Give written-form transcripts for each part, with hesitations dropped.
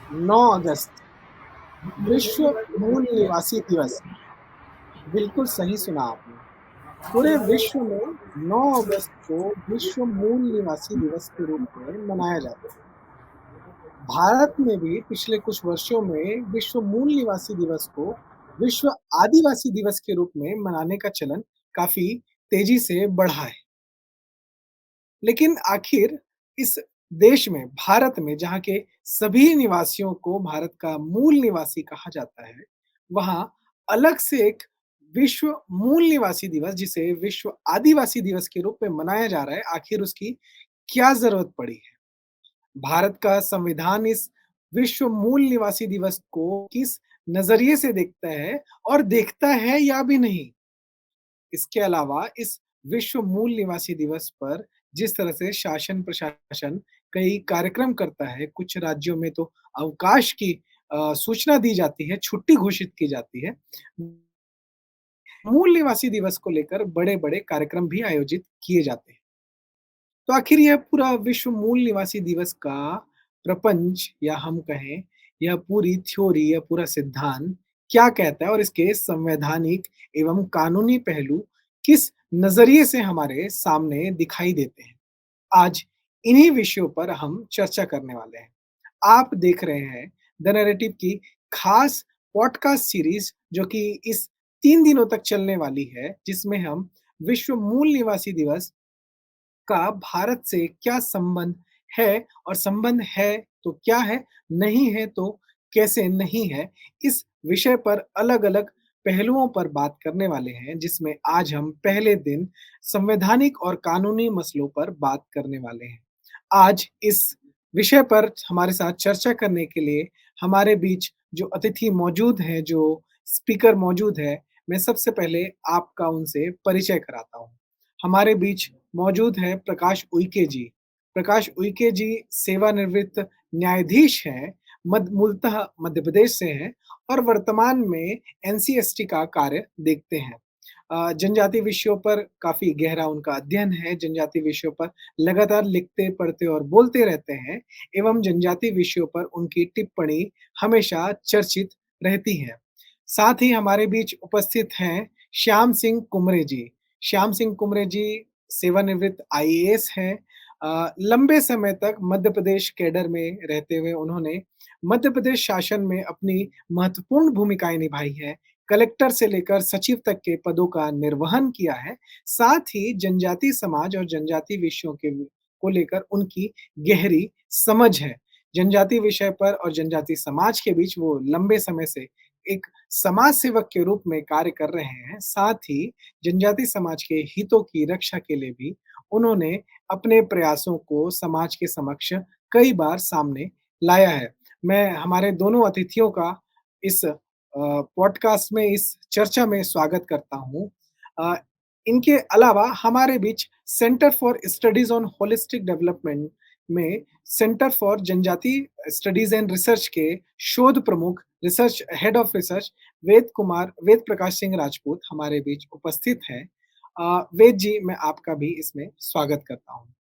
9 अगस्त विश्व मूल निवासी दिवस। बिल्कुल सही सुना आपने। पूरे विश्व में 9 अगस्त को विश्व मूल निवासी दिवस के रूप में मनाया जाता है। भारत में भी पिछले कुछ वर्षों में विश्व मूल निवासी दिवस को विश्व आदिवासी दिवस के रूप में मनाने का चलन काफी तेजी से बढ़ा है। लेकिन आखिर इस देश में, भारत में, जहाँ के सभी निवासियों को भारत का मूल निवासी कहा जाता है, वहाँ अलग से एक विश्व मूल निवासी दिवस, जिसे विश्व आदिवासी दिवस के रूप में मनाया जा रहा है, आखिर उसकी क्या ज़रूरत पड़ी है? भारत का संविधान इस विश्व मूल निवासी दिवस को किस नज़रिए से देखता है और देखता है या भी नहीं? इसके अलावा इस विश्व मूल निवासी दिवस पर जिस तरह से शासन प्रशासन कई कार्यक्रम करता है, कुछ राज्यों में तो अवकाश की सूचना दी जाती है, छुट्टी घोषित की जाती है। मूल निवासी दिवस को लेकर बड़े-बड़े कार्यक्रम भी आयोजित किए जाते हैं। तो आखिर यह पूरा विश्व मूल निवासी दिवस का प्रपंच, या हम कहें यह पूरी थ्योरी या पूरा सिद्धांत क्या कहता है और इसके संवैधानिक एवं कानूनी पहलू किस नजरिए से हमारे सामने दिखाई देते हैं। आज इन्हीं विषयों पर हम चर्चा करने वाले हैं। आप देख रहे हैं द नैरेटिव की खास पॉडकास्ट सीरीज, जो कि इस 3 दिनों तक चलने वाली है, जिसमें हम विश्व मूल निवासी दिवस का भारत से क्या संबंध है, और संबंध है तो क्या है, नहीं है तो कैसे नहीं है, इस विषय पर अलग-अलग पहलुओं पर बात करने वाले हैं, जिसमें आज हम पहले दिन संवैधानिक और कानूनी मसलों पर बात करने वाले हैं। आज इस विषय पर हमारे साथ चर्चा करने के लिए हमारे बीच जो अतिथि मौजूद हैं, जो स्पीकर मौजूद है, मैं सबसे पहले आपका उनसे परिचय कराता हूँ। हमारे बीच मौजूद हैं प्रकाश उइके जी। प्रकाश उइके जी सेवानिवृत्त न्यायाधीश हैं, मूलतः मध्य प्रदेश से हैं और वर्तमान में एनसीएसटी का कार्य देखते हैं। जनजातीय विषयों पर काफ़ी गहरा उनका अध्ययन है, जनजातीय विषयों पर लगातार लिखते, पढ़ते और बोलते रहते हैं एवं जनजातीय विषयों पर उनकी टिप्पणी हमेशा चर्चित रहती है। साथ ही हमारे बीच उपस्थित हैं श्याम सिंह कुमरे जी। श्याम सिंह कुमरे जी सेवानिवृत्त आईएएस हैं। लंबे समय तक मध्य प्रदेश कैडर में रहते हुए उन्होंने मध्य प्रदेश शासन में अपनी महत्वपूर्ण भूमिकाएँ निभाई हैं। कलेक्टर से लेकर सचिव तक के पदों का निर्वहन किया है। साथ ही जनजातीय समाज और जनजातीय विषयों के को लेकर उनकी गहरी समझ है। जनजातीय विषय पर और जनजातीय समाज के बीच वो लंबे समय से एक समाज सेवक के रूप में कार्य कर रहे हैं। साथ ही जनजातीय समाज के हितों की रक्षा के लिए भी उन्होंने अपने प्रयासों को समाज के समक्ष कई बार सामने लाया है। मैं हमारे दोनों अतिथियों का इस पॉडकास्ट में, इस चर्चा में स्वागत करता हूँ। अ, इनके अलावा हमारे बीच centre for studies on holistic development में सेंटर फॉर जनजाति स्टडीज एंड रिसर्च के शोध प्रमुख, research head of research Ved Prakash Singh Rajput हमारे बीच उपस्थित हैं। वेद जी, मैं आपका भी इसमें स्वागत करता हूँ।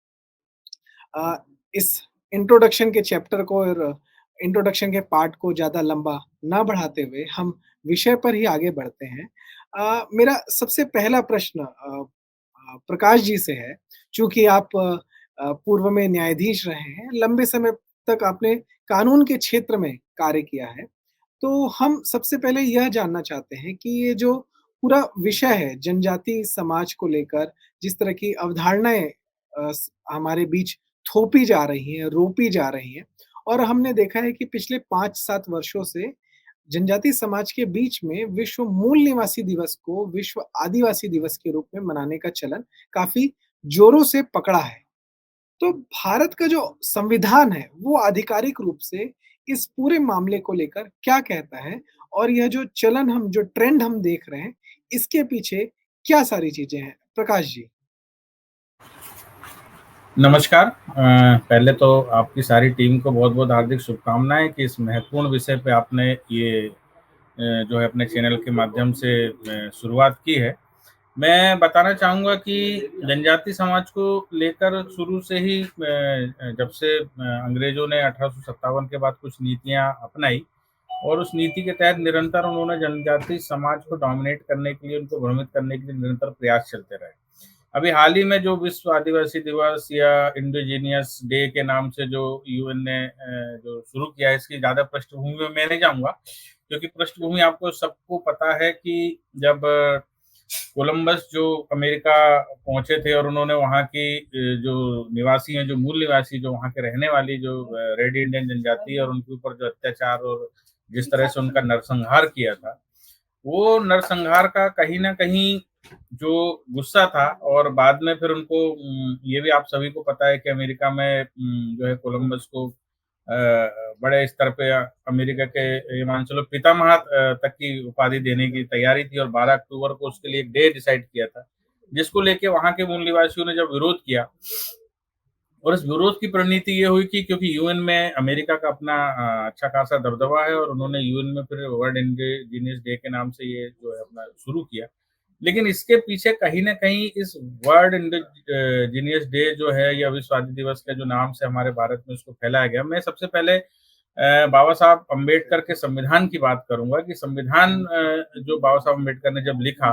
इस इंट्रोडक्शन के चैप्टर को और इंट्रोडक्शन के पार्ट को ज़्यादा लंबा ना बढ़ाते हुए हम विषय पर ही आगे बढ़ते हैं। मेरा सबसे पहला प्रश्न प्रकाश जी से है। चूँकि आप पूर्व में न्यायाधीश रहे हैं, लंबे समय तक आपने कानून के क्षेत्र में कार्य किया है। तो हम सबसे पहले यह जानना चाहते हैं कि ये जो पूरा विषय है जनजाति समाज को लेकर, जिस तरह की अवधारणाएँ हमारे बीच थोपी जा रही हैं, रोपी जा रही हैं, और हमने देखा है कि पिछले 5-7 वर्षों से जनजातीय समाज के बीच में विश्व मूल निवासी दिवस को विश्व आदिवासी दिवस के रूप में मनाने का चलन काफ़ी जोरों से पकड़ा है। तो भारत का जो संविधान है, वो आधिकारिक रूप से इस पूरे मामले को लेकर क्या कहता है? और यह जो चलन, हम जो ट्रेंड हम देख रहे हैं, इसके पीछे क्या सारी चीज़ें हैं? प्रकाश जी। नमस्कार। पहले तो आपकी सारी टीम को बहुत-बहुत हार्दिक शुभकामनाएँ कि इस महत्वपूर्ण विषय पे आपने ये जो है अपने चैनल के माध्यम से शुरुआत की है। मैं बताना चाहूँगा कि जनजाति समाज को लेकर शुरू से ही जब से अंग्रेज़ों ने 1857 के बाद कुछ नीतियाँ अपनाई और उस नीति के तहत निरंतर उन्होंने जनजाति समाज को डोमिनेट करने के लिए, उनको भ्रमित करने के लिए निरंतर प्रयास चलते रहे। अभी हाल ही में जो विश्व आदिवासी दिवस या इंडिजीनियस डे के नाम से जो यूएन ने जो शुरू किया है, इसकी ज़्यादा पृष्ठभूमि में मैं नहीं जाऊँगा, क्योंकि पृष्ठभूमि आपको सबको पता है कि जब कोलंबस जो अमेरिका पहुँचे थे और उन्होंने वहाँ की जो निवासी हैं, जो मूल निवासी, जो वहाँ के रहने वाली जो रेड इंडियन जनजाति है और उनके ऊपर जो अत्याचार और जिस तरह से उनका नरसंहार किया था, वो नरसंहार का कहीं न कहीं जो गुस्सा था और बाद में फिर उनको ये भी आप सभी को पता है कि अमेरिका में जो है कोलंबस को बड़े स्तर पे अमेरिका के ये मान चलो पितामह तक की उपाधि देने की तैयारी थी और 12 अक्टूबर को उसके लिए एक डे डिसाइड किया था, जिसको लेके वहाँ के मूल निवासियों ने जब विरोध किया और इस विरोध की परिणति ये हुई कि क्योंकि यूएन में अमेरिका का अपना अच्छा खासा दबदबा है और उन्होंने यूएन में फिर वर्ल्ड इंडिजीनियस डे के नाम से ये जो है अपना शुरू किया। लेकिन इसके पीछे कहीं न कहीं इस वर्ल्ड इंडिजीनियस डे जो है या विश्व आदिवासी दिवस के जो नाम से हमारे भारत में इसको फैलाया गया। मैं सबसे पहले बाबा साहब अम्बेडकर के संविधान की बात करूँगा कि संविधान जो बाबा साहब अम्बेडकर ने जब लिखा,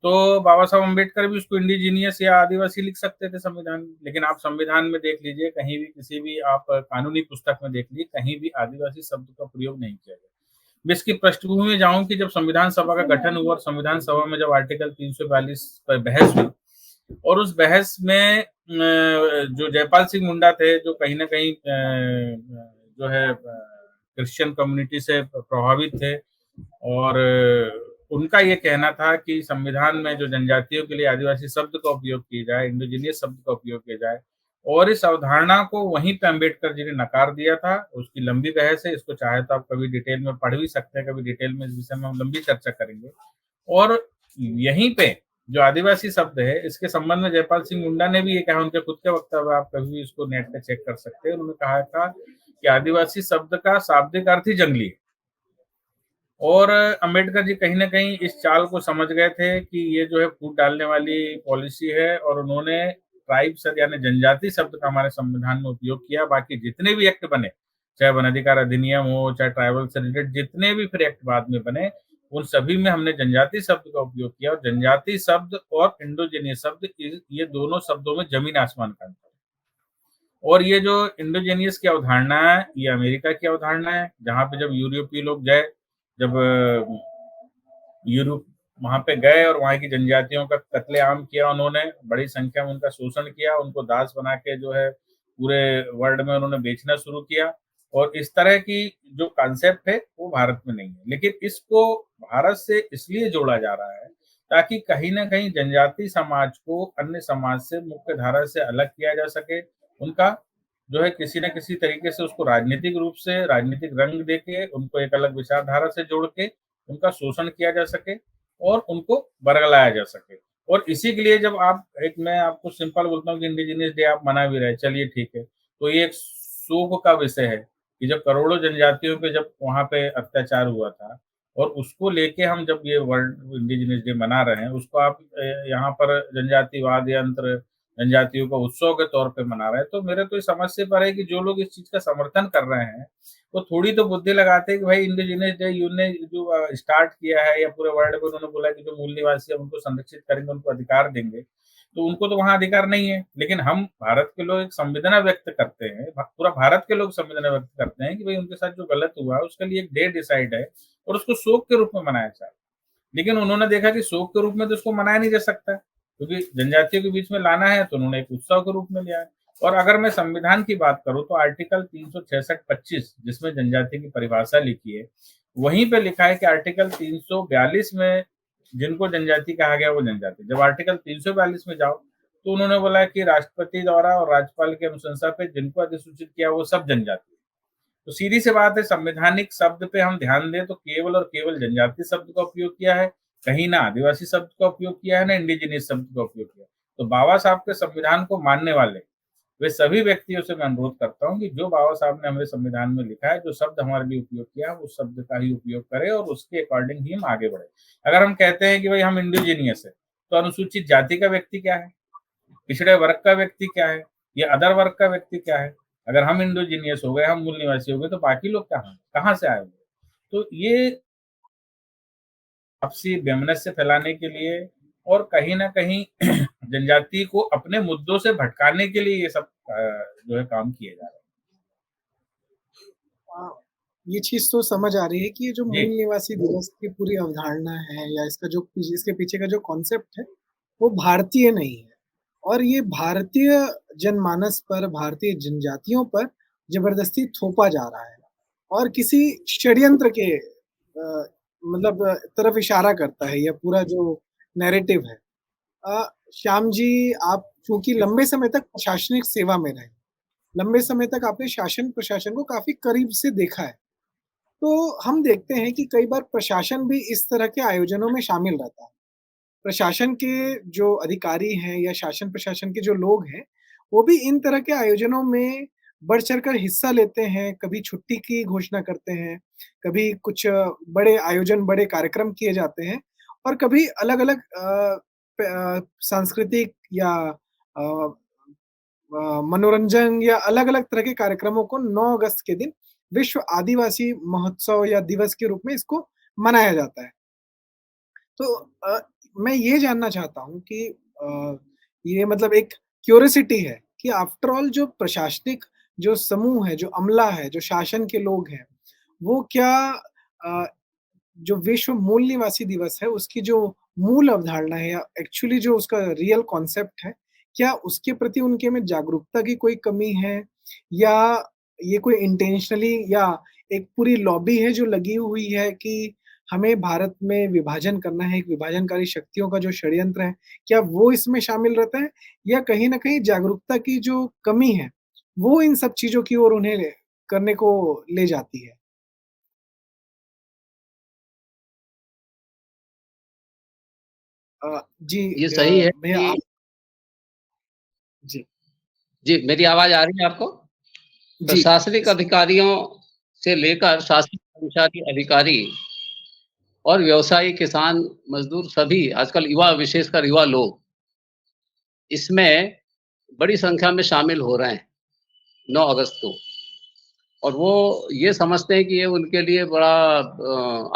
तो बाबा साहब अम्बेडकर भी उसको इंडिजीनियस या आदिवासी लिख सकते थे संविधान में, लेकिन आप संविधान में देख लीजिए, कहीं भी किसी भी आप कानूनी पुस्तक में देख लीजिए, कहीं भी आदिवासी शब्द का प्रयोग नहीं किया गया। मैं इसकी पृष्ठभूमि में जाऊँ कि जब संविधान सभा का गठन हुआ और संविधान सभा में जब आर्टिकल 342 पर बहस हुई और उस बहस में जो जयपाल सिंह मुंडा थे, जो कहीं न कहीं जो है क्रिश्चियन कम्युनिटी से प्रभावित थे और उनका ये कहना था कि संविधान में जो जनजातियों के लिए आदिवासी शब्द का उपयोग किया जाए, इंडिजीनियस शब्द का उपयोग किया जाए और इस अवधारणा को वहीं पे अम्बेडकर जी ने नकार दिया था। उसकी लंबी बहस है, इसको चाहे तो आप कभी डिटेल में पढ़ भी सकते हैं, कभी डिटेल में इस विषय में हम लंबी चर्चा करेंगे। और यहीं पे जो आदिवासी शब्द है, इसके संबंध में जयपाल सिंह मुंडा ने भी ये कहा, उनके खुद के वक्तव्य आप कभी भी इसको नेट पे चेक कर सकते हैं। उन्होंने कहा था कि आदिवासी शब्द का शाब्दिक अर्थ ही जंगली है। और अम्बेडकर जी कहीं न कहीं इस चाल को समझ गए थे कि ये जो है फूट डालने वाली पॉलिसी है और उन्होंने ट्राइब्स यानी जनजाति शब्द का हमारे संविधान में उपयोग किया। बाकी जितने भी एक्ट बने, चाहे वन अधिकार अधिनियम हो, चाहे ट्राइबल से रिलेटेड जितने भी फिर एक्ट बाद में बने, उन सभी में हमने जनजाति शब्द का उपयोग किया और जनजाति शब्द और इंडोजीनियस शब्द ये दोनों शब्दों में जमीन आसमान का अंतर है। और ये जो इंडोजेनियस की अवधारणा है, ये अमेरिका की अवधारणा है, जहाँ पे जब यूरोपीय लोग गए, जब यूरोप वहाँ पे गए और वहाँ की जनजातियों का कत्लेआम किया उन्होंने, बड़ी संख्या में उनका शोषण किया, उनको दास बना के जो है पूरे वर्ल्ड में उन्होंने बेचना शुरू किया और इस तरह की जो कॉन्सेप्ट है, वो भारत में नहीं है। लेकिन इसको भारत से इसलिए जोड़ा जा रहा है, ताकि कहीं न कहीं जनजाति समाज को अन्य समाज से मुख्य धारा से अलग किया जा सके। उनका जो है किसी न किसी तरीके से उसको राजनीतिक रूप से, राजनीतिक रंग देके, उनको एक अलग विचारधारा से जोड़ के, उनका शोषण किया जा सके और उनको बरगलाया जा सके। और इसी के लिए जब आप एक मैं आपको सिंपल बोलता हूँ कि इंडिजिनियस डे आप मना भी रहे हैं, चलिए ठीक है। तो ये एक शोक का विषय है कि जब करोड़ों जनजातियों पे जब वहाँ पे अत्याचार हुआ था और उसको लेके हम जब ये वर्ल्ड इंडिजिनियस डे मना रहे हैं, उसको आप यहाँ पर जनजातिवाद यंत्र जनजातियों का उत्सव के तौर पे मना रहे हैं। तो मेरे तो ये समझ से परे है कि जो लोग इस चीज़ का समर्थन कर रहे हैं, वो थोड़ी तो बुद्धि लगाते हैं कि भाई इंडिजिनियस डे यून ने जो स्टार्ट किया है या पूरे वर्ल्ड में उन्होंने बोला है कि जो मूल निवासी है उनको संरक्षित करेंगे, उनको अधिकार देंगे। तो उनको तो वहाँ अधिकार नहीं है। लेकिन हम भारत के लोग एक संवेदना व्यक्त करते हैं, पूरा भारत के लोग संवेदना व्यक्त करते हैं कि भाई उनके साथ जो गलत हुआ है उसके लिए एक डे डिसाइड है और उसको शोक के रूप में मनाया जाए। लेकिन उन्होंने देखा कि शोक के रूप में तो इसको मनाया नहीं जा सकता है, क्योंकि जनजातियों के बीच में लाना है तो उन्होंने एक उत्सव के रूप में लिया है। और अगर मैं संविधान की बात करूँ तो आर्टिकल 366-25 जिसमें जनजाति की परिभाषा लिखी है, वहीं पे लिखा है कि आर्टिकल 342 में जिनको जनजाति कहा गया वो जनजाति। जब आर्टिकल 342 में जाओ तो उन्होंने बोला है कि राष्ट्रपति द्वारा और राज्यपाल की अनुशंसा पे जिनको अधिसूचित किया वो सब जनजाति। तो सीधी सी बात है, संवैधानिक शब्द पे हम ध्यान दें तो केवल और केवल जनजाति शब्द का उपयोग किया है, कहीं ना आदिवासी शब्द का उपयोग किया है, ना इंडिजिनियस शब्द का उपयोग किया है। तो बाबा साहब के संविधान को मानने वाले वे सभी व्यक्तियों से मैं अनुरोध करता हूँ कि जो बाबा साहब ने हमारे संविधान में लिखा है, जो शब्द हमारे लिए उपयोग किया है, उस शब्द का ही उपयोग करें और उसके अकॉर्डिंग ही हम आगे बढ़े। अगर हम कहते हैं कि भाई हम इंडिजिनियस है, तो अनुसूचित जाति का व्यक्ति क्या है? पिछड़े वर्ग का व्यक्ति क्या है? या अदर वर्ग का व्यक्ति क्या है? अगर हम इंडोजीनियस हो गए, हम मूल निवासी हो गए, तो बाकी लोग कहाँ हैं? कहाँ से आए होंगे? तो ये आपसी वैमनस्य फैलाने के लिए और कहीं न कहीं जनजाति को अपने मुद्दों से भटकाने के लिए ये सब जो है काम किए जा रहे हैं। अ, ये चीज़ तो समझ आ रही है कि ये जो जी, मूल निवासी दिवस की पूरी अवधारणा है या इसके पीछे का जो कॉन्सेप्ट है, वो भारतीय नहीं है और ये भारतीय जनमानस पर, भारतीय जनजातियों पर ज़बरदस्ती थोपा जा रहा है और किसी षड्यंत्र के तरफ इशारा करता है, ये पूरा जो नैरेटिव है। श्याम जी, आप चूँकि लंबे समय तक प्रशासनिक सेवा में रहे, लंबे समय तक आपने शासन-प्रशासन को काफ़ी करीब से देखा है। तो हम देखते हैं कि कई बार प्रशासन भी इस तरह के आयोजनों में शामिल रहता है। प्रशासन के जो अधिकारी हैं या शासन प्रशासन के जो लोग हैं, वो भी इन तरह के आयोजनों में बढ़-चढ़कर हिस्सा लेते हैं, कभी छुट्टी की घोषणा करते हैं, कभी कुछ बड़े आयोजन, बड़े कार्यक्रम किए जाते हैं और कभी अलग-अलग सांस्कृतिक या अ मनोरंजन या अलग-अलग तरह के कार्यक्रमों को 9 अगस्त के दिन विश्व आदिवासी महोत्सव या दिवस के रूप में इसको मनाया जाता है। तो मैं ये जानना चाहता हूँ कि ये मतलब एक क्यूरियोसिटी है कि आफ्टर ऑल जो प्रशासनिक जो समूह है, जो अमला है, जो शासन के लोग हैं, वो क्या अ, जो विश्व मूल निवासी दिवस है, उसकी जो मूल अवधारणा है या एक्चुअली जो उसका रियल कॉन्सेप्ट है, क्या उसके प्रति उनके में जागरूकता की कोई कमी है? या ये कोई इंटेंशनली या एक पूरी लॉबी है जो लगी हुई है कि हमें भारत में विभाजन करना है, एक विभाजनकारी शक्तियों का जो षड्यंत्र है, क्या वो इसमें शामिल रहता है? या कहीं न कहीं जागरूकता की जो कमी है, वो इन सब चीज़ों की ओर उन्हें करने को ले जाती है? जी ये सही है भैया कि आप जी, जी, मेरी आवाज़ आ रही है आपको? जी। प्रशासनिक अधिकारियों से लेकर शासकीय कर्मचारी अधिकारी और व्यवसायी, किसान, मज़दूर सभी आजकल युवा विशेषकर युवा लोग इसमें बड़ी संख्या में शामिल हो रहे हैं 9 अगस्त को और वो ये समझते हैं कि ये उनके लिए बड़ा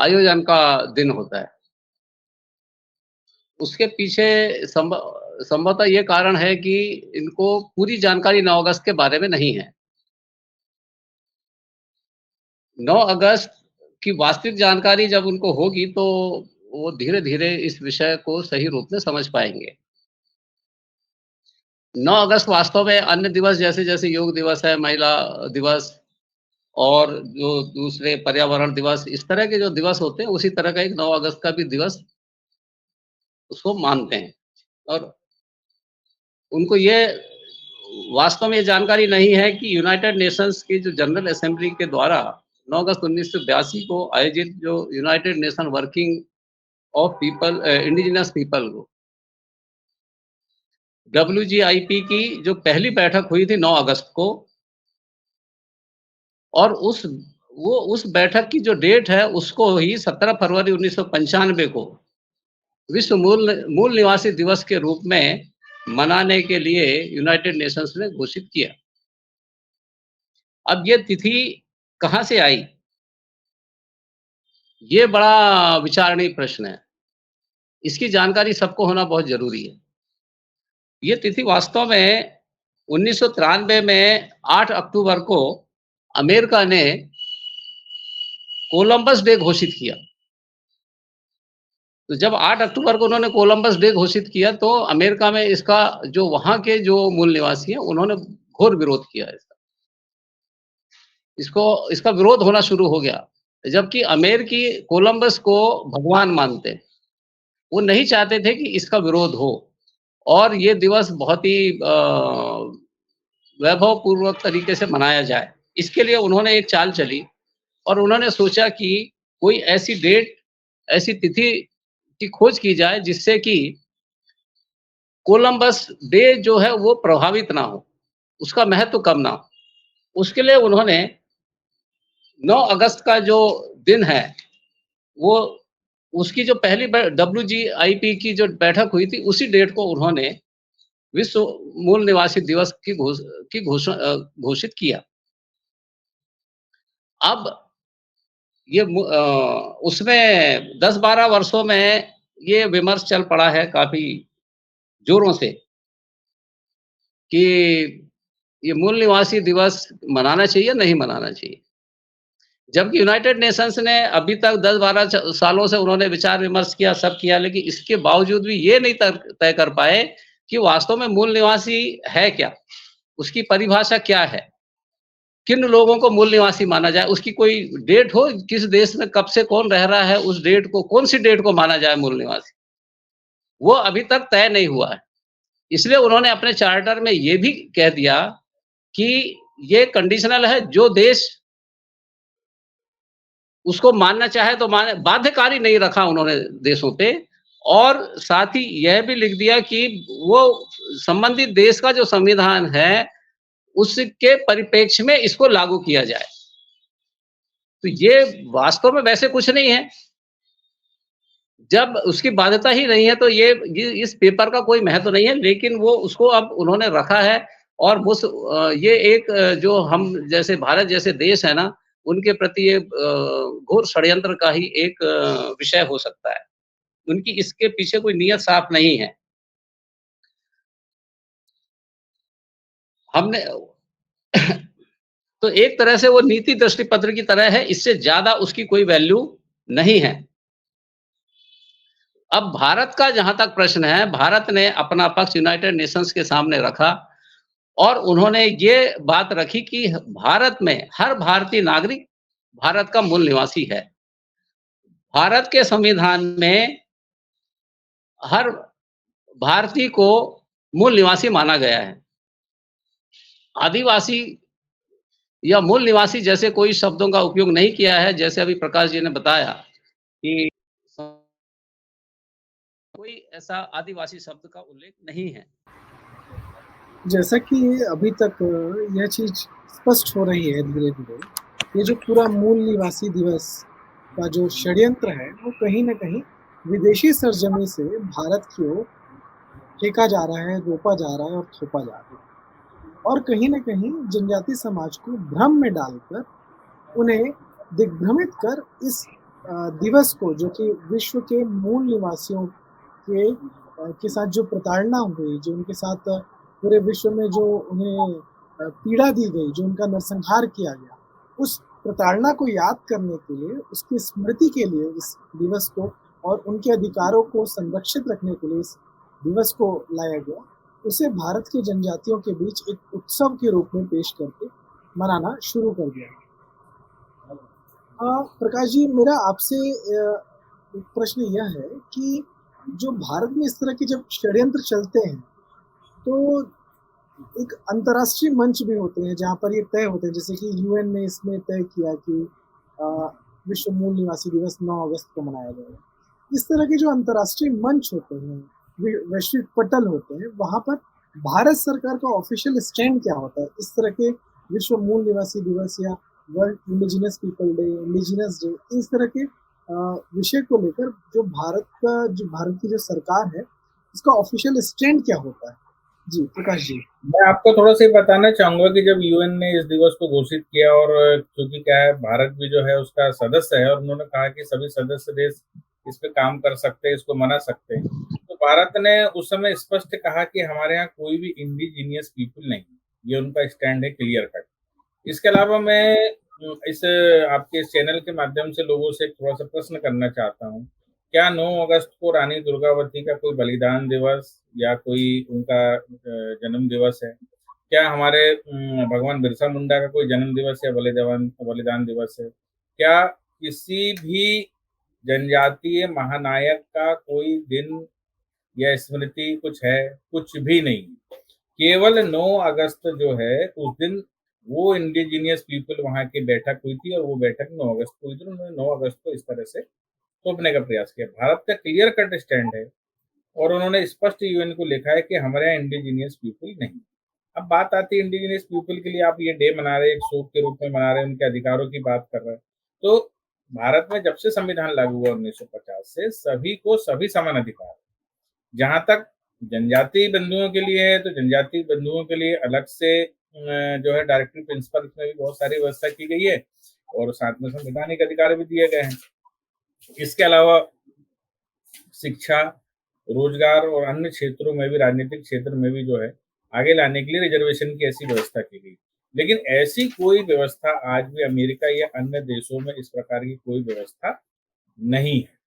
आयोजन का दिन होता है। उसके पीछे संभवतः ये कारण है कि इनको पूरी जानकारी 9 अगस्त के बारे में नहीं है। 9 अगस्त की वास्तविक जानकारी जब उनको होगी तो वो धीरे-धीरे इस विषय को सही रूप में समझ पाएँगे। 9 अगस्त वास्तव में अन्य दिवस जैसे-जैसे योग दिवस है, महिला दिवस और जो दूसरे पर्यावरण दिवस, इस तरह के जो दिवस होते हैं, उसी तरह का एक 9 अगस्त का भी दिवस उसको मानते हैं और उनको ये वास्तव में ये जानकारी नहीं है कि यूनाइटेड नेशंस की जो जनरल असेंबली के द्वारा 9 अगस्त 1982 को आयोजित जो United nation working of people indigenous people को डब्ल्यूजीआईपी की जो पहली बैठक हुई थी 9 अगस्त को और उस बैठक की जो डेट है उसको ही 17 फरवरी 1995 को विश्व मूल निवासी दिवस के रूप में मनाने के लिए यूनाइटेड नेशंस ने घोषित किया। अब ये तिथि कहाँ से आई? ये बड़ा विचारणीय प्रश्न है। इसकी जानकारी सबको होना बहुत ज़रूरी है। ये तिथि वास्तव में 1993 में 8 अक्टूबर को अमेरिका ने कोलंबस डे घोषित किया। तो जब 8 अक्टूबर को उन्होंने कोलंबस डे घोषित किया तो अमेरिका में इसका जो वहाँ के जो मूल निवासी हैं उन्होंने घोर विरोध किया इसका। इसका विरोध होना शुरू हो गया। जबकि अमेरिकी कोलंबस को भगवान मानते हैं। वो नहीं चाहते थे कि इसका विरोध हो और ये दिवस बहुत ही वैभवपूर्वक तरीके से मनाया जाए। इसके लिए उन्होंने एक चाल चली और उन्होंने सोचा कि कोई ऐसी डेट, ऐसी तिथि की खोज की जाए जिससे कि कोलंबस डे जो है वो प्रभावित ना हो, उसका महत्व कम ना हो। उसके लिए उन्होंने 9 अगस्त का जो दिन है, वो उसकी जो पहली WGIP की जो बैठक हुई थी, उसी डेट को उन्होंने विश्व मूल निवासी दिवस की घोषित किया। अब ये उसमें 10-12 वर्षों में ये विमर्श चल पड़ा है काफ़ी ज़ोरों से कि ये मूल निवासी दिवस मनाना चाहिए, नहीं मनाना चाहिए। जबकि यूनाइटेड नेशंस ने अभी तक 10-12 सालों से उन्होंने विचार-विमर्श किया, सब किया, लेकिन इसके बावजूद भी ये नहीं तय कर पाए कि वास्तव में मूल निवासी है क्या? उसकी परिभाषा क्या है? किन लोगों को मूल निवासी माना जाए? उसकी कोई डेट हो, किस देश में कब से कौन रह रहा है, उस डेट को कौन-सी डेट को माना जाए मूल निवासी? वो अभी तक तय नहीं हुआ है। इसलिए उन्होंने अपने चार्टर में ये भी कह दिया कि ये कंडीशनल है, जो देश उसको मानना चाहे तो माने, बाध्यकारी नहीं रखा उन्होंने देशों पे, और साथ ही यह भी लिख दिया कि वो संबंधित देश का जो संविधान है, उसके परिप्रेक्ष्य में इसको लागू किया जाए। तो ये वास्तव में वैसे कुछ नहीं है। जब उसकी बाध्यता ही नहीं है तो ये इस पेपर का कोई महत्व नहीं है, लेकिन वो उसको अब उन्होंने रखा है, और ये एक जो हम जैसे भारत जैसे देश है ना, उनके प्रति ये घोर षड्यंत्र का ही एक विषय हो सकता है। उनकी इसके पीछे कोई नियत साफ नहीं है। हमने तो एक तरह से वो नीति दृष्टि पत्र की तरह है, इससे ज़्यादा उसकी कोई वैल्यू नहीं है। अब भारत का जहाँ तक प्रश्न है, भारत ने अपना पक्ष यूनाइटेड नेशंस के सामने रखा, और उन्होंने ये बात रखी कि भारत में हर भारतीय नागरिक भारत का मूल निवासी है। भारत के संविधान में हर भारतीय को मूल निवासी माना गया है। आदिवासी या मूल निवासी जैसे कोई शब्दों का उपयोग नहीं किया है, जैसे अभी प्रकाश जी ने बताया कि कोई ऐसा आदिवासी शब्द का उल्लेख नहीं है। जैसा कि अभी तक यह चीज़ स्पष्ट हो रही है धीरे-धीरे, ये जो पूरा मूल निवासी दिवस का जो षड्यंत्र है, वो कहीं न कहीं विदेशी सरजमी से भारत की ओर फेंका जा रहा है, रोपा जा रहा है और थोपा जा रहा है। और कहीं न कहीं जनजाति समाज को भ्रम में डालकर, उन्हें दिग्भ्रमित कर इस दिवस को, जो कि विश्व के मूल निवासियों के साथ जो प्रताड़ना हुई, जो उनके साथ पूरे विश्व में जो उन्हें पीड़ा दी गई, जो उनका नरसंहार किया गया, उस प्रताड़ना को याद करने के लिए, उसकी स्मृति के लिए इस दिवस को और उनके अधिकारों को संरक्षित रखने के लिए इस दिवस को लाया गया। उसे भारत की जनजातियों के बीच एक उत्सव के रूप में पेश करके मनाना शुरू कर दिया। प्रकाश जी, मेरा आपसे एक प्रश्न यह है कि जो भारत में इस तरह के जब षड्यंत्र चलते हैं, तो एक अंतर्राष्ट्रीय मंच भी होते हैं जहाँ पर ये तय होते हैं, जैसे कि यूएन ने इसमें तय किया कि विश्व मूल निवासी दिवस 9 अगस्त को मनाया जाएगा। इस तरह के जो अंतर्राष्ट्रीय मंच होते हैं, वैश्विक पटल होते हैं, वहाँ पर भारत सरकार का ऑफिशियल स्टैंड क्या होता है? इस तरह के विश्व मूल निवासी दिवस या world indigenous people day, indigenous day, इस तरह के विषय को लेकर जो भारत की जो सरकार है, उसका ऑफिशियल स्टैंड क्या होता है? जी, प्रकाश जी। मैं आपको थोड़ा-सा ये बताना चाहूँगा कि जब यूएन ने इस दिवस को घोषित किया, और चूँकि क्या है, भारत भी जो है उसका सदस्य है, और उन्होंने कहा कि सभी सदस्य देश इस पे काम कर सकते हैं, इसको मना सकते हैं। तो भारत ने उस समय स्पष्ट कहा कि हमारे यहाँ कोई भी इंडिजीनियस पीपल नहीं है। ये उनका स्टैंड है, क्लियर कट। इसके अलावा मैं इस आपके इस चैनल के माध्यम से लोगों से थोड़ा-सा प्रश्न करना चाहता हूँ। क्या 9 अगस्त को रानी दुर्गावती का कोई बलिदान दिवस या कोई उनका जन्म दिवस है? क्या हमारे भगवान बिरसा मुंडा का कोई जन्म दिवस या बलिदान दिवस है? क्या किसी भी जनजातीय महानायक का कोई दिन या स्मृति कुछ है? कुछ भी नहीं। केवल 9 अगस्त जो है, उस दिन वो इंडिजीनियस पीपल वहाँ की बैठक हुई थी, और वो बैठक 9 अगस्त को हुई थी। उन्होंने 9 अगस्त को इस तरह से थोपने का प्रयास किया। भारत का क्लियर कट स्टैंड है, और उन्होंने स्पष्ट यूएन को लिखा है कि हमारे यहाँ इंडिजीनियस पीपल नहीं। अब बात आती है इंडिजीनियस पीपल के लिए आप ये डे मना रहे हैं, एक शोक के रूप में मना रहे हैं, उनके अधिकारों की बात कर रहे हैं। तो भारत में जब से संविधान लागू हुआ 1950 से, सभी को सभी समान अधिकार है। जहाँ तक जनजातीय बंधुओं के लिए है, तो जनजातीय बंधुओं के लिए अलग से जो है डायरेक्टिव प्रिंसिपल में भी बहुत सारी व्यवस्था की गई है और साथ में संवैधानिक अधिकार भी दिए गए हैं। इसके अलावा शिक्षा, रोजगार और अन्य क्षेत्रों में भी, राजनीतिक क्षेत्र में भी जो है आगे लाने के लिए रिजर्वेशन की ऐसी व्यवस्था की गई। लेकिन ऐसी कोई व्यवस्था आज भी अमेरिका या अन्य देशों में इस प्रकार की कोई व्यवस्था नहीं है।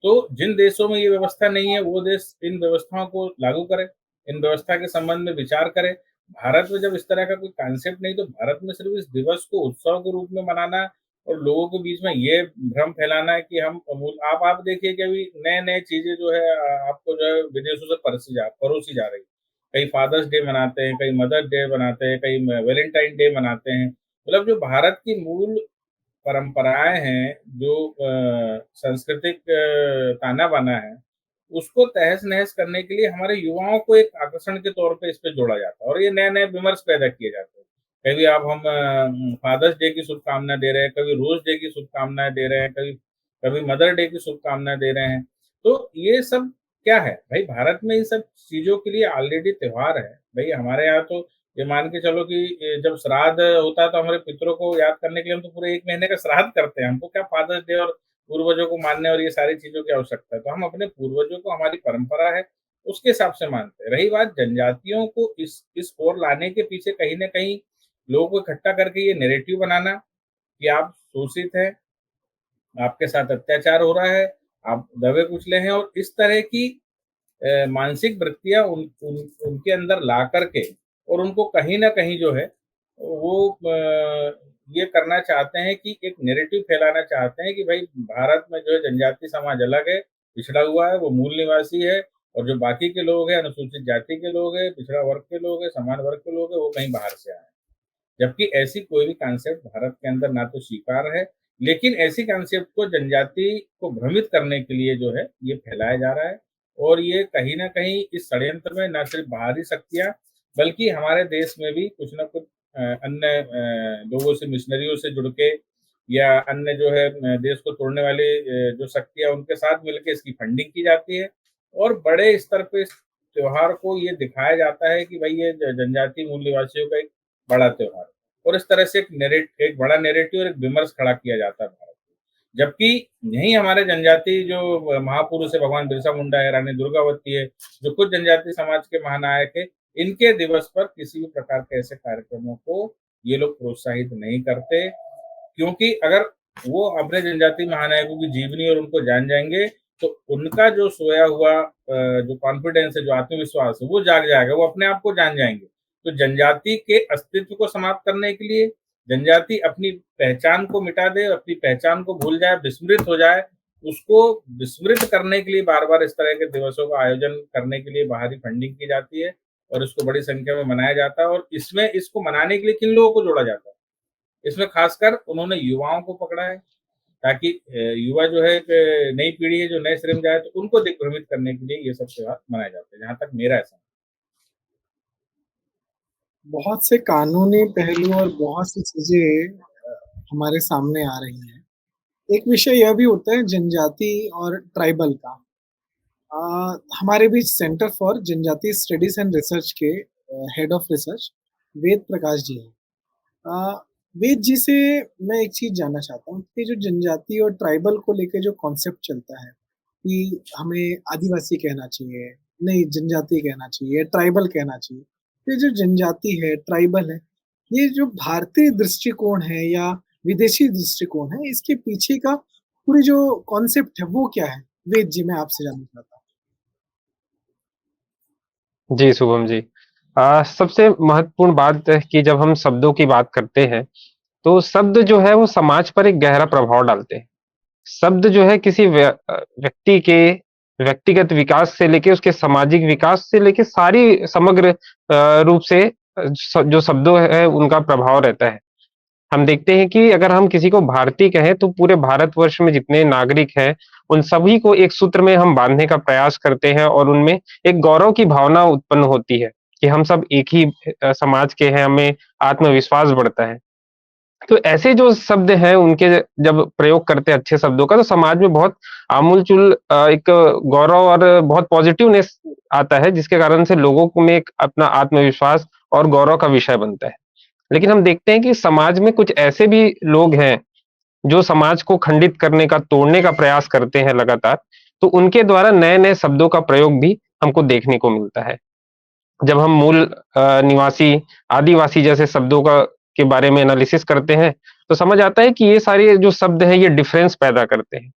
तो जिन देशों में ये व्यवस्था नहीं है, वो देश इन व्यवस्थाओं को लागू करें, इन व्यवस्था के संबंध में विचार करें। भारत में जब इस तरह का कोई कॉन्सेप्ट नहीं, तो भारत में सिर्फ इस दिवस को उत्सव के रूप में मनाना और लोगों के बीच में ये भ्रम फैलाना है कि हम अमूल आप देखिए कि अभी नए-नए चीज़ें जो है आपको जो है विदेशों से परोसी जा रही है। कहीं फादर्स डे मनाते हैं, कहीं मदर्स डे मनाते हैं, कहीं वैलेंटाइन डे मनाते हैं। मतलब जो भारत की मूल परंपराएँ हैं, जो सांस्कृतिक ताना-बाना है, उसको तहस-नहस करने के लिए हमारे युवाओं को एक आकर्षण के तौर पे इस पे जोड़ा जाता है और ये नए-नए विमर्श पैदा किए जाते हैं। कभी अब हम फादर्स डे की शुभकामना दे रहे हैं, कभी रोज़ डे की शुभकामनाएँ दे रहे हैं, कभी कभी मदर डे की शुभकामनाएँ दे रहे हैं। तो ये सब क्या है? भई भारत में इन सब चीज़ों के लिए ऑलरेडी त्योहार है। भई हमारे यहाँ तो ये मान के चलो कि जब श्राद्ध होता है तो हमारे पितरों को याद करने के लिए हम तो पूरे 1 महीने का श्राद्ध करते हैं। हमको क्या फादर्स डे और पूर्वजों को मानने और ये सारी चीज़ों की आवश्यकता है। तो हम अपने पूर्वजों को, हमारी परंपरा है, उसके हिसाब से मानते हैं। रही बात जनजातियों को इस ओर लाने के पीछे कहीं न कहीं लोगों को इकट्ठा करके ये नैरेटिव बनाना कि आप शोषित हैं, आपके साथ अत्याचार हो रहा है, आप दबे कुचले हैं और इस तरह की मानसिक वृत्तियाँ उनके अंदर ला करके और उनको कहीं न कहीं जो है वो ये करना चाहते हैं कि एक नैरेटिव फैलाना चाहते हैं कि भाई भारत में जो है जनजाति समाज अलग है, पिछड़ा हुआ है, वो मूल निवासी है और जो बाकी के लोग हैं, अनुसूचित जाति के लोग हैं, पिछड़ा वर्ग के लोग हैं, समान वर्ग के लोग हैं, वो कहीं बाहर से आए हैं। जबकि ऐसी कोई भी कॉन्सेप्ट भारत के अंदर ना तो स्वीकार है, लेकिन ऐसी कॉन्सेप्ट को जनजाति को भ्रमित करने के लिए जो है ये फैलाया जा रहा है और ये कहीं न कहीं इस षड्यंत्र में ना सिर्फ बाहरी शक्तियाँ, बल्कि हमारे देश में भी कुछ न कुछ अन्य लोगों से, मिशनरियों से जुड़ के या अन्य जो है देश को तोड़ने वाले जो शक्तियाँ उनके साथ मिलके इसकी फंडिंग की जाती है और बड़े स्तर पे इस त्योहार को ये दिखाया जाता है कि भई ये जनजाति मूल निवासियों का एक बड़ा त्योहार है। और इस तरह से एक बड़ा नैरेटिव और एक विमर्श खड़ा किया जाता है भारत में। जबकि यहीं हमारे जनजाति जो महापुरुष है, भगवान बिरसा मुंडा है, रानी दुर्गावती है, जो खुद जनजाति समाज के महानायक है, इनके दिवस पर किसी भी प्रकार के ऐसे कार्यक्रमों को ये लोग प्रोत्साहित नहीं करते, क्योंकि अगर वो अपने जनजाति महानायकों की जीवनी और उनको जान जाएँगे, तो उनका जो सोया हुआ जो कॉन्फिडेंस है, जो आत्मविश्वास है, वो जाग जाएगा, वो अपने आप को जान जाएँगे। तो जनजाति के अस्तित्व को समाप्त करने के लिए, जनजाति अपनी पहचान को मिटा दे, अपनी पहचान को भूल जाए, विस्मृत हो जाए, उसको विस्मृत करने के लिए बार-बार इस तरह के दिवसों का आयोजन करने के लिए बाहरी फंडिंग की जाती है और इसको बड़ी संख्या में मनाया जाता है और इसमें इसको मनाने के लिए किन लोगों को जोड़ा जाता है? इसमें खासकर उन्होंने युवाओं को पकड़ा है, ताकि युवा जो है एक नई पीढ़ी है जो नए सिरे में जाए, तो उनको दिग्भ्रमित करने के लिए ये सब त्योहार मनाए जाते हैं, जहाँ तक मेरा ऐसा बहुत से कानूनी पहलू और बहुत सी चीज़ें हमारे सामने आ रही हैं। एक विषय यह भी होता है जनजाति और ट्राइबल का। हमारे बीच सेंटर फॉर जनजाति स्टडीज़ एंड रिसर्च के head of research Ved Prakash ji हैं। वेद जी से मैं एक चीज़ जानना चाहता हूँ कि जो जनजाति और ट्राइबल को लेके जो कॉन्सेप्ट चलता है कि हमें आदिवासी कहना चाहिए, नहीं जनजाति कहना चाहिए, ट्राइबल कहना चाहिए। ये जो जनजाति है, ट्राइबल है, ये जो भारतीय दृष्टिकोण है या विदेशी दृष्टिकोण है, इसके पीछे का पूरी जो कॉन्सेप्ट है वो क्या है? वेद जी मैं आपसे जानना चाहता हूँ। जी, शुभम जी। सबसे महत्वपूर्ण बात है कि जब हम शब्दों की बात करते हैं, तो शब्द जो है वो समाज पर एक गहरा प्रभाव डालते हैं। शब्द जो है किसी व्यक्ति के व्यक्तिगत विकास से लेके उसके सामाजिक विकास से लेके सारी समग्र रूप से जो शब्दों है उनका प्रभाव रहता है। हम देखते हैं कि अगर हम किसी को भारतीय कहें तो पूरे भारतवर्ष में जितने नागरिक हैं, उन सभी को एक सूत्र में हम बाँधने का प्रयास करते हैं और उनमें एक गौरव की भावना उत्पन्न होती है कि हम सब एक ही समाज के हैं, हमें आत्मविश्वास बढ़ता है। तो ऐसे जो शब्द हैं उनके जब प्रयोग करते हैं अच्छे शब्दों का तो समाज में बहुत आमूल-चूल एक गौरव और बहुत पॉजिटिवनेस आता है जिसके कारण से लोगों को में एक अपना आत्मविश्वास और गौरव का विषय बनता है। लेकिन हम देखते हैं कि समाज में कुछ ऐसे भी लोग हैं, जो समाज को खंडित करने का, तोड़ने का प्रयास करते हैं लगातार, तो उनके द्वारा नए-नए शब्दों का प्रयोग भी हमको देखने को मिलता है। जब हम मूल निवासी, आदिवासी जैसे शब्दों का के बारे में एनालिसिस करते हैं, तो समझ आता है कि ये सारे जो शब्द हैं, ये डिफरेंस पैदा करते हैं।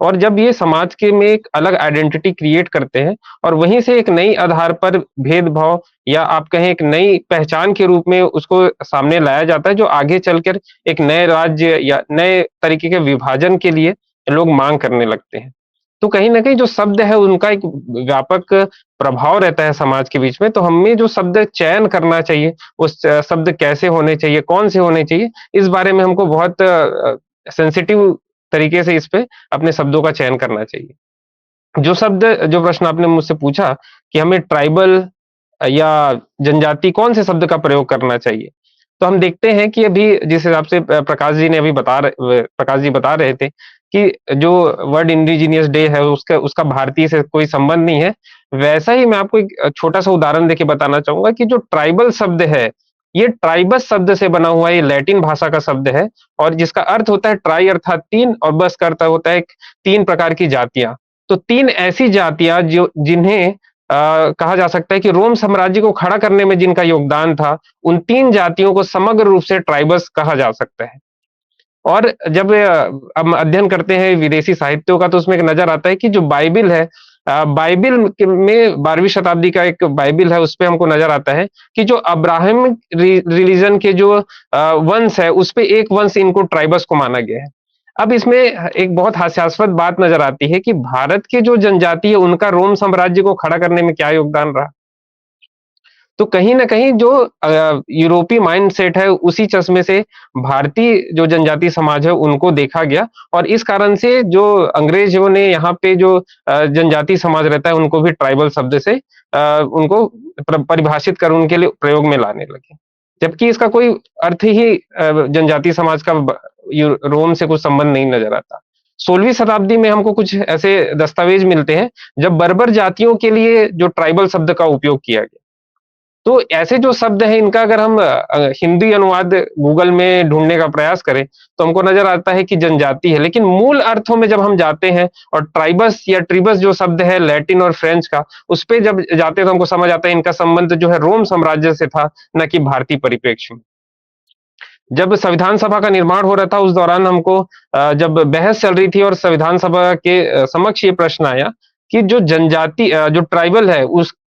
और जब ये समाज के में एक अलग आइडेंटिटी क्रिएट करते हैं और वहीं से एक नई आधार पर भेदभाव या आप कहें एक नई पहचान के रूप में उसको सामने लाया जाता है, जो आगे चलकर एक नए राज्य या नए तरीके के विभाजन के लिए लोग माँग करने लगते हैं। तो कहीं न कहीं जो शब्द है, उनका एक व्यापक प्रभाव रहता है समाज के बीच में, तो हमें जो शब्द चयन करना चाहिए, उस शब्द कैसे होने चाहिए, कौन से होने चाहिए, इस बारे में हमको बहुत सेंसिटिव तरीके से इस पे अपने शब्दों का चयन करना चाहिए। जो प्रश्न आपने मुझसे पूछा कि हमें ट्राइबल या जनजाति कौन-से शब्द का प्रयोग करना चाहिए? तो हम देखते हैं कि अभी जिस हिसाब से प्रकाश जी बता रहे थे कि जो वर्ल्ड इंडिजीनियस डे है उसका उसका भारतीय से कोई संबंध नहीं है। वैसा ही मैं आपको एक छोटा-सा उदाहरण देके बताना चाहूँगा कि जो ट्राइबल शब्द है, ये ट्राइबस शब्द से बना हुआ ये लैटिन भाषा का शब्द है और जिसका अर्थ होता है ट्राई अर्थात 3 और बस का अर्थ होता है 3 प्रकार की जातियाँ। तो 3 ऐसी जातियाँ जो जिन्हें कहा जा सकता है कि रोम साम्राज्य को खड़ा करने में जिनका योगदान था, उन 3 जातियों को समग्र रूप से ट्राइबस कहा जा सकता है। और जब हम अध्ययन करते हैं विदेशी साहित्यों का तो उसमें एक नज़र आता है कि जो बाइबिल है बाइबिल में 12वीं शताब्दी का एक बाइबिल है, उसपे हमको नज़र आता है कि जो अब्राहमिक रिलीजन के जो वंश है, उसपे एक वंश इनको ट्राइबस को माना गया है। अब इसमें एक बहुत हास्यास्पद बात नज़र आती है कि भारत की जो जनजाति है, उनका रोम साम्राज्य को खड़ा करने में क्या योगदान रहा? तो कहीं न कहीं जो यूरोपीय माइंडसेट है, उसी चश्मे से भारतीय जो जनजातीय समाज है, उनको देखा गया और इस कारण से जो अंग्रेज़ों ने यहाँ पे जो जनजातीय समाज रहता है, उनको भी ट्राइबल शब्द से उनको परिभाषित कर उनके लिए प्रयोग में लाने लगे। जबकि इसका कोई अर्थ ही जनजातीय समाज का रोम से कुछ संबंध नहीं नज़र आता। 16वीं शताब्दी में हमको कुछ ऐसे दस्तावेज मिलते हैं, जब बर्बर जातियों के लिए जो ट्राइबल शब्द का उपयोग किया गया। तो ऐसे जो शब्द हैं इनका अगर हम हिंदी अनुवाद गूगल में ढूँढने का प्रयास करें, तो हमको नज़र आता है कि जनजाति है। लेकिन मूल अर्थों में जब हम जाते हैं और ट्राइबस या ट्रिबस जो शब्द है लैटिन और फ्रेंच का, उसपे जब जाते हैं तो हमको समझ आता है इनका संबंध जो है रोम साम्राज्य से था, ना कि भारतीय परिप्रेक्ष्य में। जब संविधान सभा का निर्माण हो रहा था उस दौरान हमको जब बहस चल रही थी और संविधान सभा के समक्ष ये प्रश्न आया कि जो जनजाति जो ट्राइबल है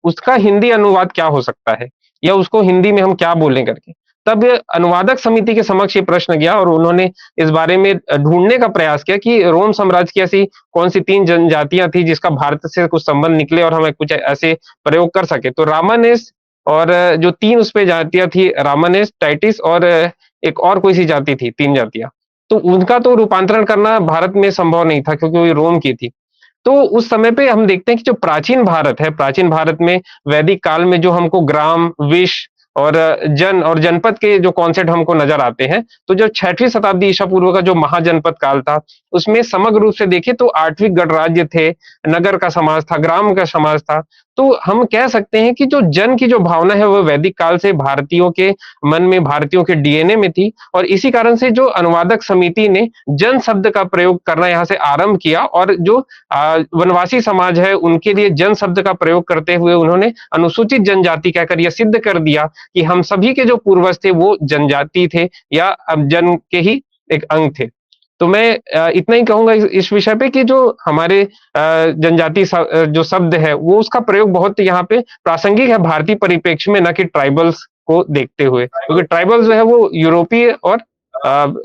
उसका हिंदी अनुवाद क्या हो सकता है? या उसको हिंदी में हम क्या बोलें करके। तब अनुवादक समिति के समक्ष ये प्रश्न गया और उन्होंने इस बारे में ढूँढने का प्रयास किया कि रोम साम्राज्य की ऐसी कौन-सी 3 जनजातियाँ थी जिसका भारत से कुछ संबंध निकले और हमें कुछ ऐसे प्रयोग कर सके। तो रामानेस और जो 3 उसपे जातियाँ थी रामानेस, टाइटिस और एक और कोई-सी जाति थी, 3 जातियाँ। तो उनका तो रूपांतरण करना भारत में संभव नहीं था क्योंकि वो रोम की थी। तो उस समय पे हम देखते हैं कि जो प्राचीन भारत है, प्राचीन भारत में वैदिक काल में जो हमको ग्राम, विश और जन और जनपद के जो कॉन्सेप्ट हमको नज़र आते हैं, तो जो 6वीं शताब्दी ईसा पूर्व का जो महाजनपद काल था, उसमें समग्र रूप से देखें तो 8वीं गणराज्य थे, नगर का समाज था, ग्राम का समाज था। तो हम कह सकते हैं कि जो जन की जो भावना है, वो वैदिक काल से भारतीयों के मन में, भारतीयों के डीएनए में थी और इसी कारण से जो अनुवादक समिति ने जन शब्द का प्रयोग करना यहाँ से आरंभ किया और जो वनवासी समाज है उनके लिए जन शब्द का प्रयोग करते हुए उन्होंने अनुसूचित जनजाति कहकर यह सिद्ध कर दिया कि हम सभी के जो पूर्वज थे वो जनजाति थे या अब जन के ही एक अंग थे। तो मैं इतना ही कहूँगा इस विषय पे कि जो हमारे जनजाति जो शब्द है वो उसका प्रयोग बहुत यहाँ पे प्रासंगिक है भारतीय परिप्रेक्ष्य में, ना कि ट्राइबल्स को देखते हुए। क्योंकि ट्राइबल्स जो है वो यूरोपीय और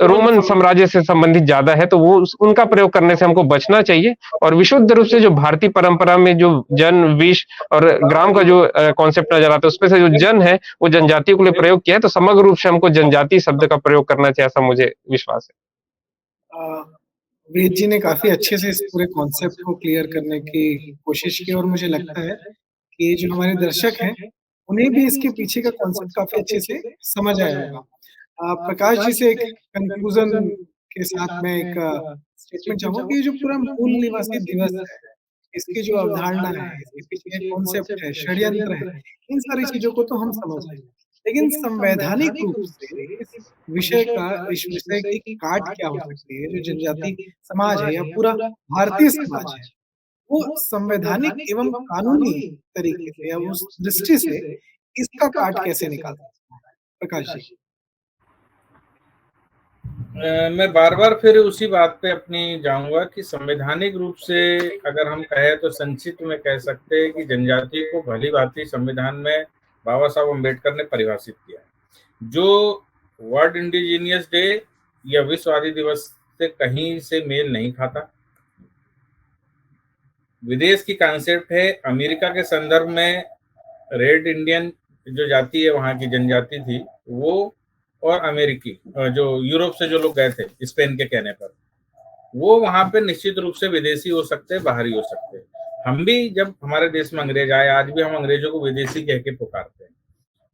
रोमन साम्राज्य से संबंधित ज़्यादा है, तो वो उनका प्रयोग करने से हमको बचना चाहिए और विशुद्ध रूप से जो भारतीय परंपरा में जो जन, विश और ग्राम का जो कॉन्सेप्ट नज़र आता है, उसमें से जो जन है, वो जनजातियों के लिए प्रयोग किया है, तो समग्र रूप से हमको जनजाति शब्द का प्रयोग करना चाहिए, ऐसा मुझे विश्वास है। अ, वेद जी ने काफ़ी अच्छे से इस पूरे कॉन्सेप्ट को क्लियर करने की कोशिश की और मुझे लगता है कि जो हमारे दर्शक हैं, उन्हें भी इसके पीछे का कॉन्सेप्ट काफ़ी अच्छे से समझ आया होगा। प्रकाश जी से एक कंक्लूज़न के साथ मैं एक स्टेटमेंट चाहूँगा कि ये जो पूरा मूल निवासी दिवस है, इसकी जो अवधारणा है, इसके पीछे एक कॉन्सेप्ट है, षड्यंत्र है, इन सारी चीज़ों को तो हम समझ गए। लेकिन संवैधानिक रूप से इस विषय की काट क्या हो सकती है, जो जनजाति समाज है या पूरा भारतीय समाज है, वो संवैधानिक एवं कानूनी तरीके से या उस दृष्टि से इसका काट कैसे निकाल सकते हैं? प्रकाश जी। मैं बार-बार फिर उसी बात पे अपनी जाऊँगा कि संवैधानिक रूप से अगर हम कहें तो संक्षिप्त में कह सकते हैं कि जनजाति को भली-भाँति संविधान में बाबा साहब अम्बेडकर ने परिभाषित किया है। जो वर्ल्ड इंडिजीनियस डे या विश्व आदि दिवस से कहीं से मेल नहीं खाता। विदेश की कॉन्सेप्ट है, अमेरिका के संदर्भ में रेड इंडियन जो जाति है, वहाँ की जनजाति थी, वो और अमेरिकी जो यूरोप से जो लोग गए थे स्पेन के कहने पर, वो वहाँ पे निश्चित रूप से विदेशी हो सकते हैं, बाहरी हो सकते हैं। हम भी जब हमारे देश में अंग्रेज आए, आज भी हम अंग्रेजों को विदेशी कह के पुकारते हैं।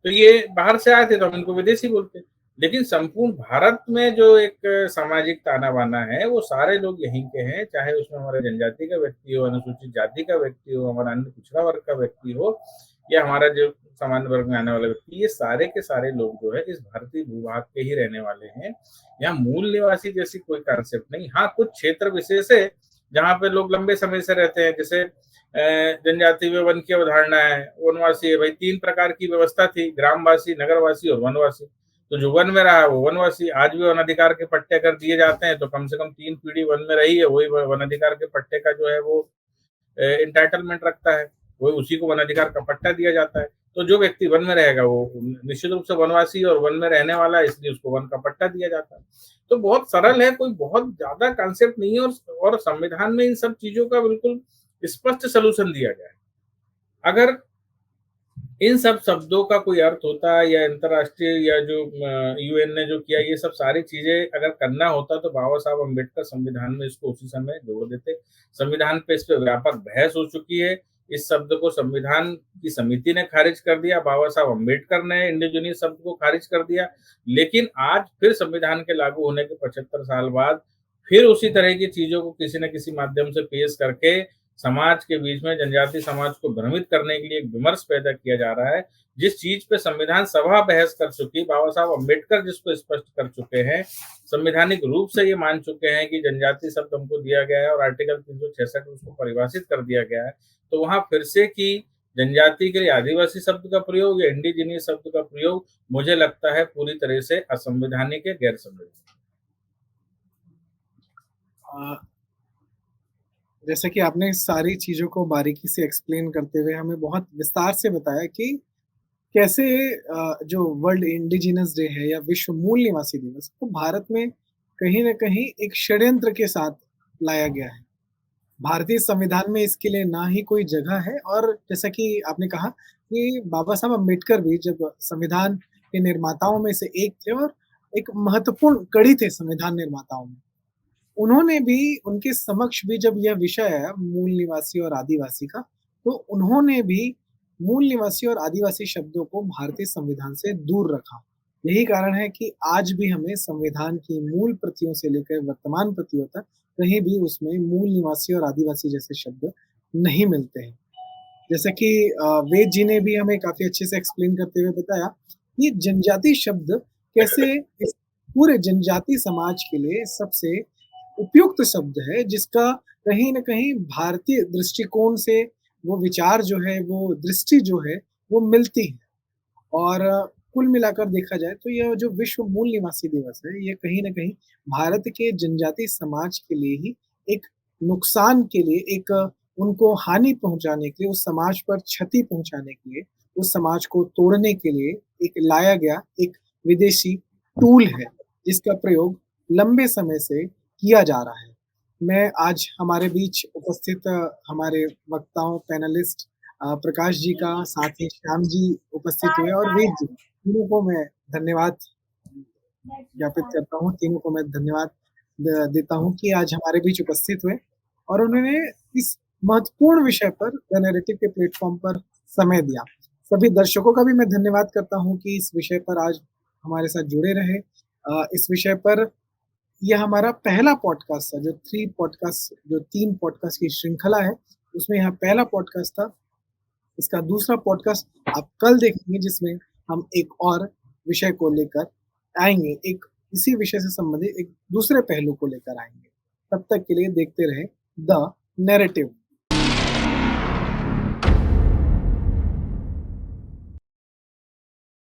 तो ये बाहर से आए थे तो हम इनको विदेशी बोलते हैं। लेकिन संपूर्ण भारत में जो एक सामाजिक ताना-बाना है, वो सारे लोग यहीं के हैं, चाहे उसमें हमारे जनजाति का व्यक्ति हो, अनुसूचित जाति का व्यक्ति हो, हमारा अन्य पिछड़ा वर्ग का व्यक्ति हो या हमारा जो सामान्य वर्ग में आने वाला व्यक्ति, ये सारे के सारे लोग जो है इस भारतीय भूभाग के ही रहने वाले हैं। यहाँ मूल निवासी जैसी कोई कॉन्सेप्ट नहीं। हाँ, कुछ क्षेत्र विशेष है, जहाँ पे लोग लंबे समय से रहते हैं, जैसे जनजाति में वन की अवधारणा है, वनवासी है। भाई 3 प्रकार की व्यवस्था थी, ग्रामवासी, नगरवासी और वनवासी। तो जो वन में रहा है वो वनवासी। आज भी वन अधिकार के पट्टे अगर दिए जाते हैं तो कम से कम 3 पीढ़ी वन में रही है, वही वन अधिकार के पट्टे का जो है वो एंटाइटलमेंट रखता है, वो उसी को वन अधिकार का पट्टा दिया जाता है। तो जो व्यक्ति वन में रहेगा वो निश्चित रूप से वनवासी और वन में रहने वाला है, इसलिए उसको वन का पट्टा दिया जाता है। तो बहुत सरल है, कोई बहुत ज्यादा कॉन्सेप्ट नहीं है और संविधान में इन सब चीजों का बिल्कुल स्पष्ट सलूशन दिया गया है। अगर इन सब शब्दों का कोई अर्थ होता है या अंतर्राष्ट्रीय या जो यूएन ने जो किया, ये सब सारी चीजें अगर करना होता तो बाबा साहब अम्बेडकर संविधान में इसको उसी समय जोड़ देते। संविधान पे इस पे व्यापक बहस हो चुकी है। इस शब्द को संविधान की समिति ने खारिज कर दिया, बाबा साहब अम्बेडकर ने इंडिजीनियस शब्द को खारिज कर दिया। लेकिन आज फिर संविधान के लागू होने के 75 साल बाद फिर उसी तरह की चीजों को किसी न किसी माध्यम से पेश करके समाज के बीच में जनजाति समाज को भ्रमित करने के लिए एक विमर्श पैदा किया जा रहा है। जिस चीज पे संविधान सभा बहस कर चुकी, बाबा साहब अम्बेडकर जिसको स्पष्ट कर चुके हैं, संवैधानिक रूप से ये मान चुके हैं कि जनजाति शब्द हमको दिया गया है और आर्टिकल 366 में उसको परिभाषित कर दिया गया है। तो वहां फिर से कि जनजाति के लिए आदिवासी शब्द का प्रयोग या इंडिजीनियस शब्द का प्रयोग मुझे लगता है पूरी तरह से असंवैधानिक है, गैर संवैधानिक। जैसे कि आपने सारी चीज़ों को बारीकी से एक्सप्लेन करते हुए हमें बहुत विस्तार से बताया कि कैसे जो वर्ल्ड इंडिजिनस डे है या विश्व मूल निवासी दिवस को भारत में कहीं न कहीं एक षड्यंत्र के साथ लाया गया है। भारतीय संविधान में इसके लिए ना ही कोई जगह है और जैसा कि आपने कहा कि बाबा साहब अम्बेडकर भी जब संविधान के निर्माताओं में से एक थे और एक महत्वपूर्ण कड़ी थे संविधान निर्माताओं में। उन्होंने भी उनके समक्ष भी जब यह विषय आया मूल निवासी और आदिवासी का, तो उन्होंने भी मूल निवासी और आदिवासी शब्दों को भारतीय संविधान से दूर रखा। यही कारण है कि आज भी हमें संविधान की मूल प्रतियों से लेकर वर्तमान प्रतियों तक कहीं भी उसमें मूल निवासी और आदिवासी जैसे शब्द नहीं मिलते हैं। जैसे कि वेद जी ने भी हमें काफ़ी अच्छे से एक्सप्लेन करते हुए बताया कि जनजाति शब्द कैसे इस पूरे जनजाति समाज के लिए सबसे उपयुक्त शब्द है, जिसका कहीं न कहीं भारतीय दृष्टिकोण से वो विचार जो है, वो दृष्टि जो है, वो मिलती है। और कुल मिलाकर देखा जाए तो यह जो विश्व मूल निवासी दिवस है, ये कहीं न कहीं भारत के जनजाति समाज के लिए ही एक नुकसान के लिए, एक उनको हानि पहुँचाने के लिए, उस समाज पर क्षति पहुँचाने के लिए, उस समाज को तोड़ने के लिए एक लाया गया एक विदेशी टूल है, जिसका प्रयोग लंबे समय से किया जा रहा है। मैं आज हमारे बीच उपस्थित हमारे वक्ताओं, पैनलिस्ट प्रकाश जी का, साथ ही श्याम जी उपस्थित हुए और वेद जी, तीनों को मैं धन्यवाद ज्ञापित करता हूँ, तीनों को मैं धन्यवाद देता हूँ कि आज हमारे बीच उपस्थित हुए और उन्होंने इस महत्वपूर्ण विषय पर द नैरेटिव के प्लेटफ़ॉर्म पर समय दिया। सभी दर्शकों का भी मैं धन्यवाद करता हूँ कि इस विषय पर आज हमारे साथ जुड़े रहे इस विषय पर। यह हमारा पहला पॉडकास्ट था, जो 3 पॉडकास्ट की श्रृंखला है, उसमें यह पहला पॉडकास्ट था। इसका दूसरा पॉडकास्ट आप कल देखेंगे, जिसमें हम एक और विषय को लेकर आएँगे, इसी विषय से संबंधित एक दूसरे पहलू को लेकर आएँगे। तब तक के लिए देखते रहें द नैरेटिव।